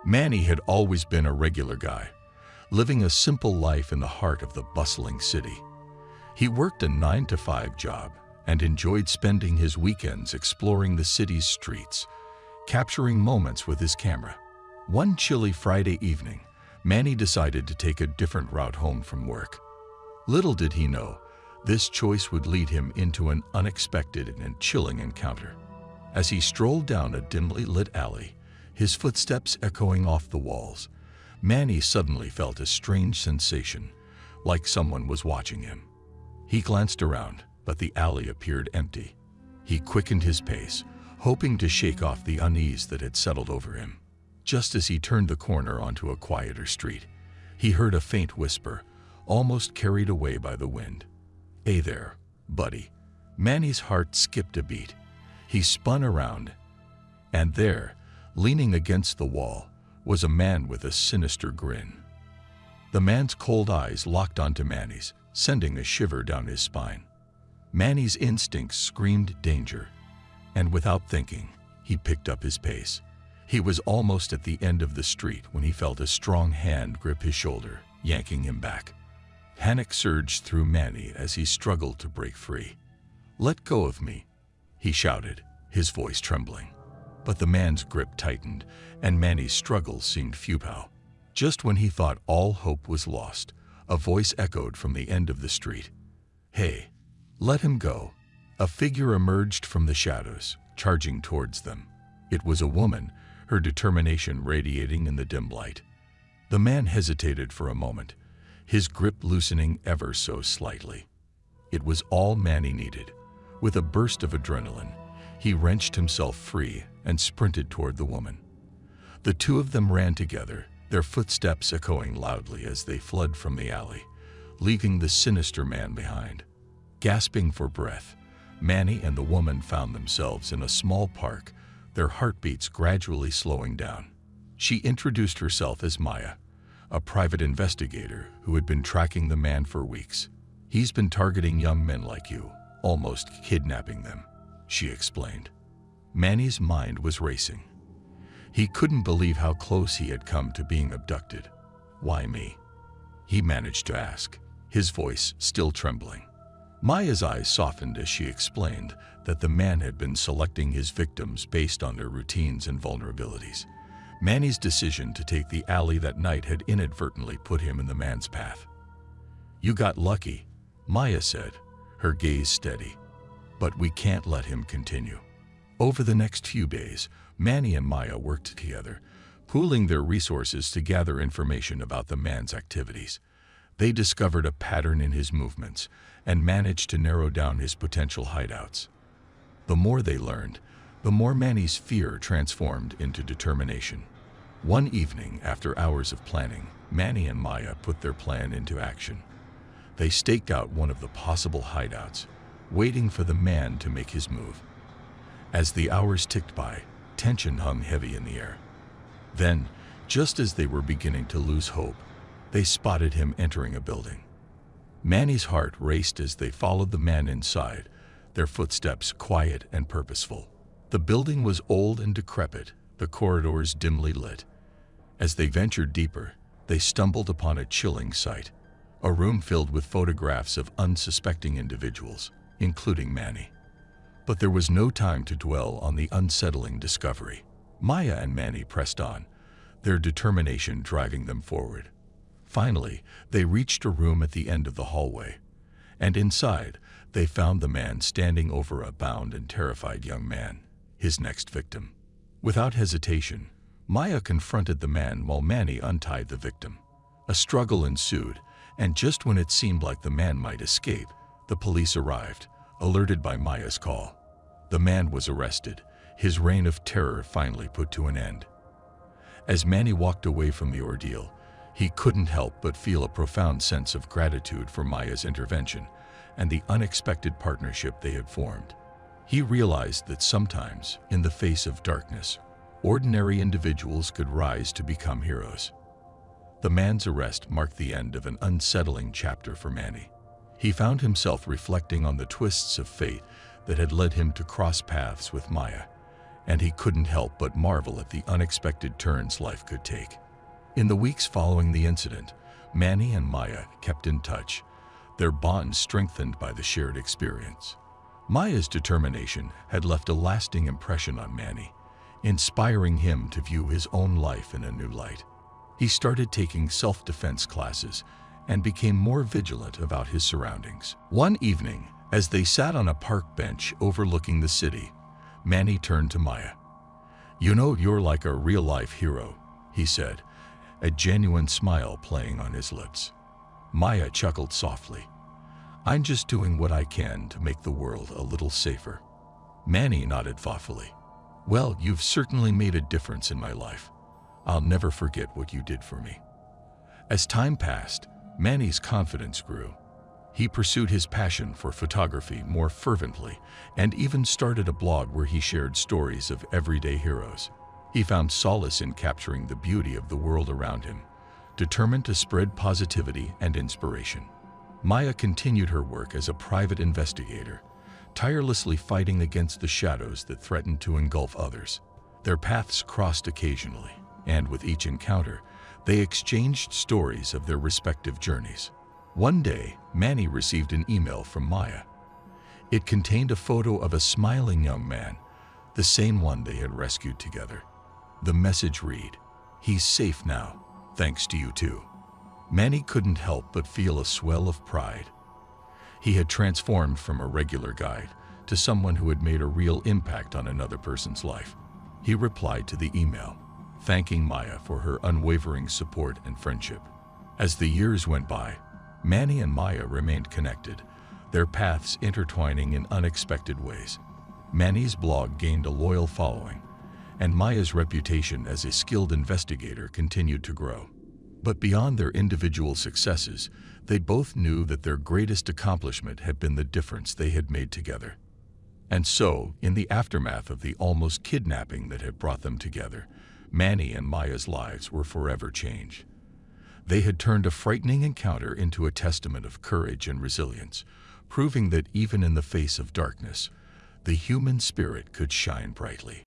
Manny had always been a regular guy, living a simple life in the heart of the bustling city. He worked a 9-to-5 job and enjoyed spending his weekends exploring the city's streets, capturing moments with his camera. One chilly Friday evening, Manny decided to take a different route home from work. Little did he know, this choice would lead him into an unexpected and chilling encounter. As he strolled down a dimly lit alley, his footsteps echoing off the walls, Manny suddenly felt a strange sensation, like someone was watching him. He glanced around, but the alley appeared empty. He quickened his pace, hoping to shake off the unease that had settled over him. Just as he turned the corner onto a quieter street, he heard a faint whisper, almost carried away by the wind. "Hey there, buddy." Manny's heart skipped a beat. He spun around, and there, leaning against the wall, was a man with a sinister grin. The man's cold eyes locked onto Manny's, sending a shiver down his spine. Manny's instincts screamed danger, and without thinking, he picked up his pace. He was almost at the end of the street when he felt a strong hand grip his shoulder, yanking him back. Panic surged through Manny as he struggled to break free. "Let go of me," he shouted, his voice trembling. But the man's grip tightened, and Manny's struggles seemed futile. Just when he thought all hope was lost, a voice echoed from the end of the street. "Hey, let him go." A figure emerged from the shadows, charging towards them. It was a woman, her determination radiating in the dim light. The man hesitated for a moment, his grip loosening ever so slightly. It was all Manny needed. With a burst of adrenaline, he wrenched himself free and sprinted toward the woman. The two of them ran together, their footsteps echoing loudly as they fled from the alley, leaving the sinister man behind. Gasping for breath, Manny and the woman found themselves in a small park, their heartbeats gradually slowing down. She introduced herself as Maya, a private investigator who had been tracking the man for weeks. "He's been targeting young men like you, almost kidnapping them," she explained. Manny's mind was racing. He couldn't believe how close he had come to being abducted. "Why me?" he managed to ask, his voice still trembling. Maya's eyes softened as she explained that the man had been selecting his victims based on their routines and vulnerabilities. Manny's decision to take the alley that night had inadvertently put him in the man's path. "You got lucky," Maya said, her gaze steady. "But we can't let him continue." Over the next few days, Manny and Maya worked together, pooling their resources to gather information about the man's activities. They discovered a pattern in his movements and managed to narrow down his potential hideouts. The more they learned, the more Manny's fear transformed into determination. One evening, after hours of planning, Manny and Maya put their plan into action. They staked out one of the possible hideouts, waiting for the man to make his move. As the hours ticked by, tension hung heavy in the air. Then, just as they were beginning to lose hope, they spotted him entering a building. Manny's heart raced as they followed the man inside, their footsteps quiet and purposeful. The building was old and decrepit, the corridors dimly lit. As they ventured deeper, they stumbled upon a chilling sight, a room filled with photographs of unsuspecting individuals, including Manny. But there was no time to dwell on the unsettling discovery. Maya and Manny pressed on, their determination driving them forward. Finally, they reached a room at the end of the hallway, and inside, they found the man standing over a bound and terrified young man, his next victim. Without hesitation, Maya confronted the man while Manny untied the victim. A struggle ensued, and just when it seemed like the man might escape, the police arrived, alerted by Maya's call. The man was arrested, his reign of terror finally put to an end. As Manny walked away from the ordeal, he couldn't help but feel a profound sense of gratitude for Maya's intervention and the unexpected partnership they had formed. He realized that sometimes, in the face of darkness, ordinary individuals could rise to become heroes. The man's arrest marked the end of an unsettling chapter for Manny. He found himself reflecting on the twists of fate that had led him to cross paths with Maya, and he couldn't help but marvel at the unexpected turns life could take. In the weeks following the incident, Manny and Maya kept in touch, their bond strengthened by the shared experience. Maya's determination had left a lasting impression on Manny, inspiring him to view his own life in a new light. He started taking self-defense classes and became more vigilant about his surroundings. One evening, as they sat on a park bench overlooking the city, Manny turned to Maya. "You know, you're like a real-life hero," he said, a genuine smile playing on his lips. Maya chuckled softly. "I'm just doing what I can to make the world a little safer." Manny nodded thoughtfully. "Well, you've certainly made a difference in my life. I'll never forget what you did for me." As time passed, Manny's confidence grew. He pursued his passion for photography more fervently and even started a blog where he shared stories of everyday heroes. He found solace in capturing the beauty of the world around him, determined to spread positivity and inspiration. Maya continued her work as a private investigator, tirelessly fighting against the shadows that threatened to engulf others. Their paths crossed occasionally, and with each encounter, they exchanged stories of their respective journeys. One day, Manny received an email from Maya. It contained a photo of a smiling young man, the same one they had rescued together. The message read, "He's safe now, thanks to you too." Manny couldn't help but feel a swell of pride. He had transformed from a regular guide to someone who had made a real impact on another person's life. He replied to the email, thanking Maya for her unwavering support and friendship. As the years went by, Manny and Maya remained connected, their paths intertwining in unexpected ways. Manny's blog gained a loyal following, and Maya's reputation as a skilled investigator continued to grow. But beyond their individual successes, they both knew that their greatest accomplishment had been the difference they had made together. And so, in the aftermath of the almost kidnapping that had brought them together, Manny and Maya's lives were forever changed. They had turned a frightening encounter into a testament of courage and resilience, proving that even in the face of darkness, the human spirit could shine brightly.